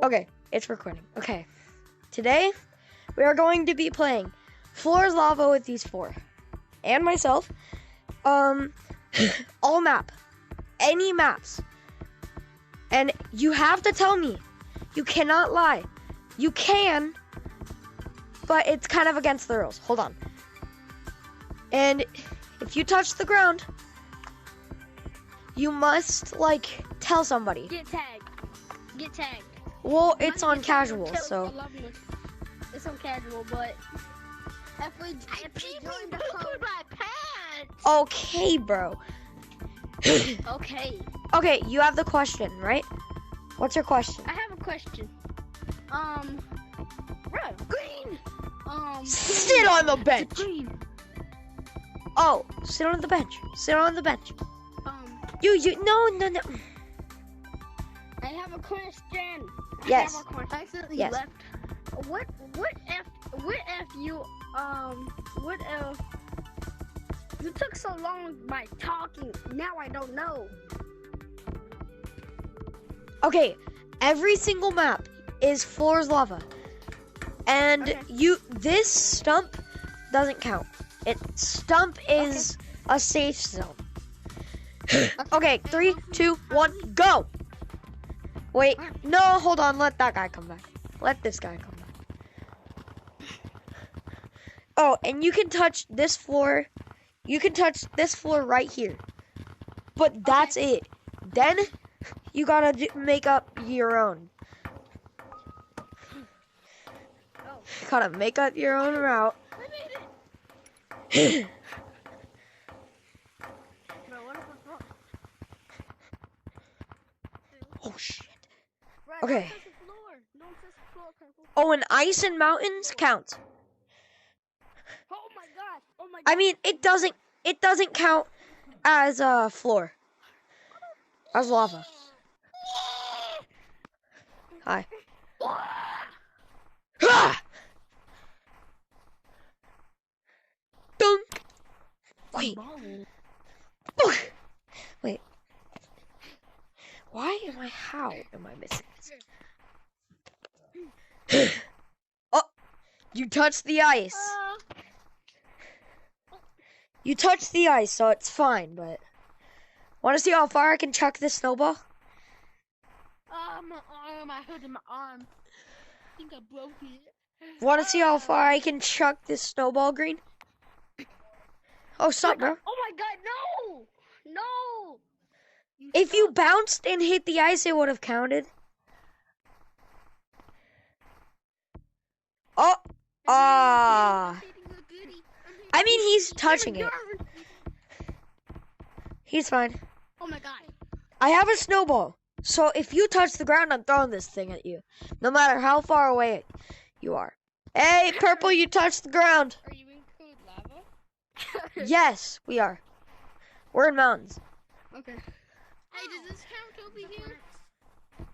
Okay, it's recording. Okay. Today, we are going to be playing Floor's Lava with these four. And myself. All map. Any maps. And you have to tell me. You cannot lie. You can, but it's kind of against the rules. Hold on. And if you touch the ground, you must, like, tell somebody. Get tagged. Get tagged. Well, it's on casual, so. It's on casual, but if we join the code, my pants. Okay, bro. Okay. Okay, you have the question, right? What's your question? I have a question. Red, green. Sit on the bench. Green. Oh, sit on the bench. Sit on the bench. No. I have a question. Yes. I have a question. I accidentally Yes. left. What if you took so long by talking? Now I don't know. Okay, every single map is Floor's Lava. And Okay. this stump doesn't count. Stump is a safe zone. Okay, 3, 2, 1, go! Wait, no, hold on, let that guy come back. Let this guy come back. Oh, and you can touch this floor. You can touch this floor right here. But that's it. Then, you gotta make up your own. Gotta make up your own route. I made it. Oh, shit. Right, Okay. don't touch the floor. Don't touch the floor, Purple. Oh, and ice and mountains count. Oh my god. Oh my god. I mean, it doesn't count as a floor. As lava. Hi. Ah! Dunk. Wait. Wait. How am I missing this? Oh, you touched the ice. You touched the ice, so it's fine, but want to see how far I can chuck this snowball? My arm. I hurt my arm. I think I broke it. Want to see how far I can chuck this snowball, Green? Oh, stop, bro. Oh my god, no! No! If you bounced and hit the ice, it would have counted. Oh, I mean, he's touching it. He's fine. Oh my god. I have a snowball. So if you touch the ground, I'm throwing this thing at you. No matter how far away you are. Hey, Purple, you touched the ground. Are you in code lava? Yes, we are. We're in mountains. Okay. Hey, does this count over here?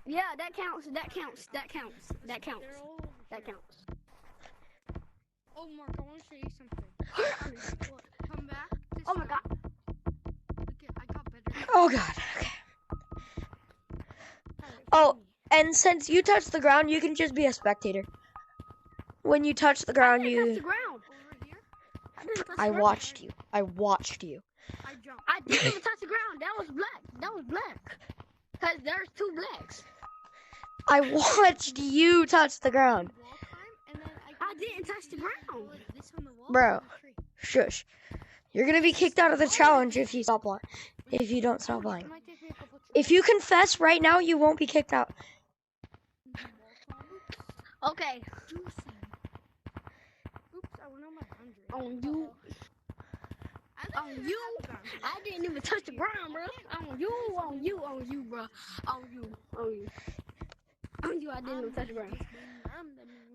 Yeah, that counts. That counts. That counts. That counts. That counts. Oh, Mark, I want to show you something. Come back. Oh my god. Okay, I got better. Oh, God. Okay. Oh, and since you touched the ground, you can just be a spectator. When you touch the ground, I didn't touch the ground. Over here? I didn't touch the I ground. watched you. I watched you. I jumped. I didn't even touch the ground. That was black. That was black. Because there's two blacks. I watched you touch the ground. I didn't touch the ground. Bro, shush. You're gonna be kicked out of the challenge if you if you don't stop lying. If you confess right now, you won't be kicked out. Okay. Oops, I went on my 100. On you. On you. I didn't even touch the ground, bro. On you, bro. On you. On you, I didn't even touch the ground.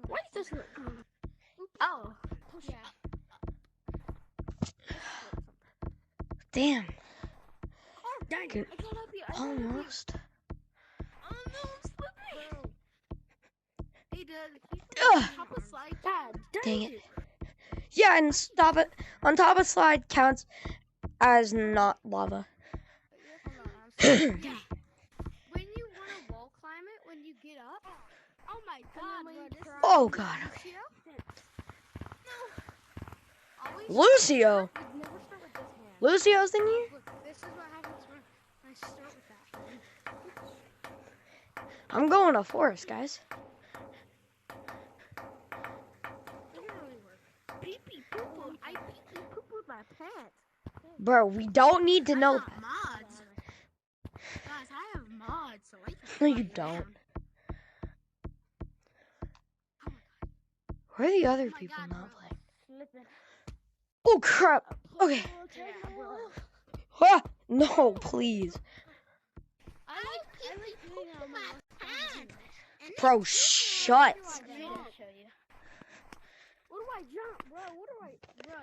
Why you touch the ground? Oh. Yeah. Damn. Oh, dang it. I gotta be Almost. Oh no, I'm slipping. Hey, Dad, Ugh. top of slide. God, Dang it. Yeah, and stop it. On top of slide counts as not lava. When you want to wall climb it, when you get get up? Oh my god, bro. Oh god. Okay. No. Always Lucio. never start with this hand. Lucio's in here? Look, this is what happens when I start with that. I'm going to forest, guys. Doesn't really work. Pee-pee poo-poo. I pee-pee poo-poo my pants. Bro, we don't need to know I got that. mods. Guys, I have mods, so I can No, you fly don't. around. Where are the other my people God, not bro. playing? Flippin'. Oh crap. Okay. Yeah, bro. Ah, no, please. I like pee-pee my pants. Bro, shut. What do I jump, bro? What do I, bro?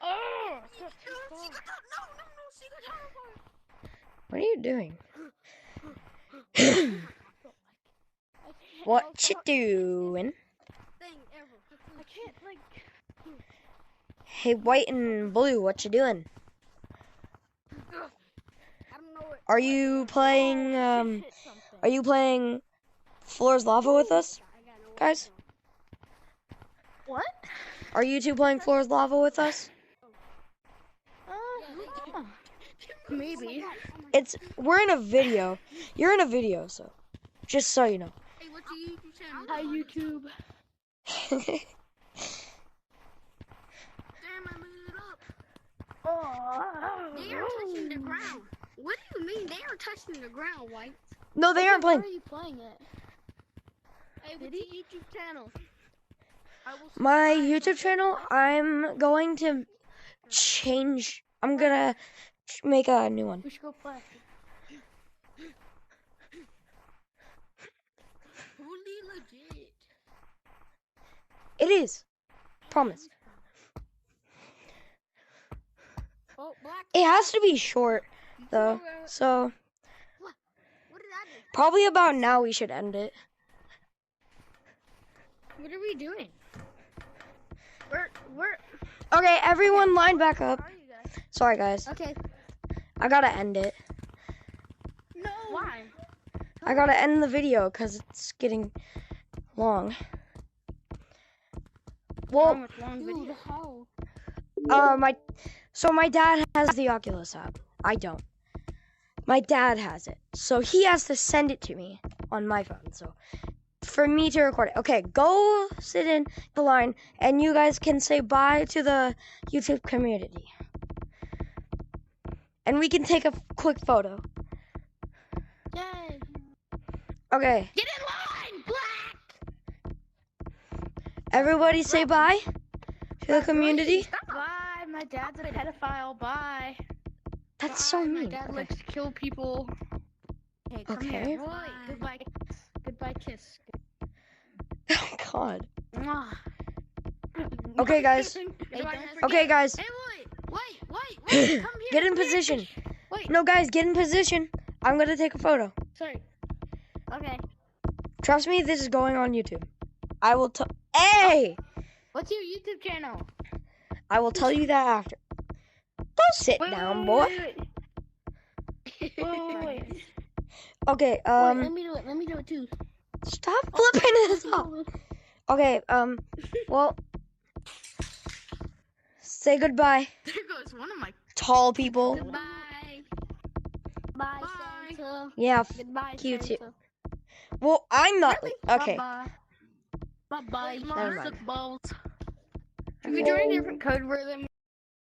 Oh! What are you doing? What you doing? Thing ever. I can't, like... Hey, white and blue, what you doing? I don't know what... Are you playing, are you playing Floor's Lava with us, guys? What? Are you two playing Floor's Lava with us? Maybe. We're in a video. You're in a video, so just so you know. Hey, what's your YouTube channel? Hi, YouTube. Damn, I moved it up. Oh. They are touching the ground. What do you mean they are touching the ground, White? No, they aren't playing. Where are you playing it? Hey, what's your YouTube channel? My YouTube channel, I'm going to change. I'm gonna make a new one. We should go play. Fully legit. It is. Promise. Oh, black. It has to be short, though. So, What did I do? probably about now we should end it. What are we doing? We're. Okay, everyone line back up. How are you guys? Sorry, guys. Okay. I gotta end it. No. Why? I gotta end the video because it's getting long. Well, Dude, how? my dad has the Oculus app. I don't. My dad has it, so he has to send it to me on my phone. So, for me to record it. Okay, go sit in the line, and you guys can say bye to the YouTube community, and we can take a quick photo. Yay. Okay, Get in line, Black. everybody say bye to the community. Bye. My dad's a pedophile. Bye. That's so My mean. dad Okay. likes to kill people. Hey, come Okay. here. Bye. Goodbye. Goodbye kiss. Oh God. Mwah. Okay, guys. Okay, guys. Hey, wait. Come here. Get in come here. position. Wait. No, guys, get in position. I'm gonna take a photo. Sorry. Okay. Trust me, this is going on YouTube. I will tell. Hey, What's your YouTube channel? I will tell you that after. Don't sit down, boy. Wait. Okay. Let me do it. Let me do it too. Stop flipping this up. Okay. Well, say goodbye, There goes one of my. tall people. Goodbye. Bye, Santa. Yeah. Goodbye, You too. Santa. Well, I'm not. Okay. Bye. Bye. Never mind. Balls. If we do a different code word, then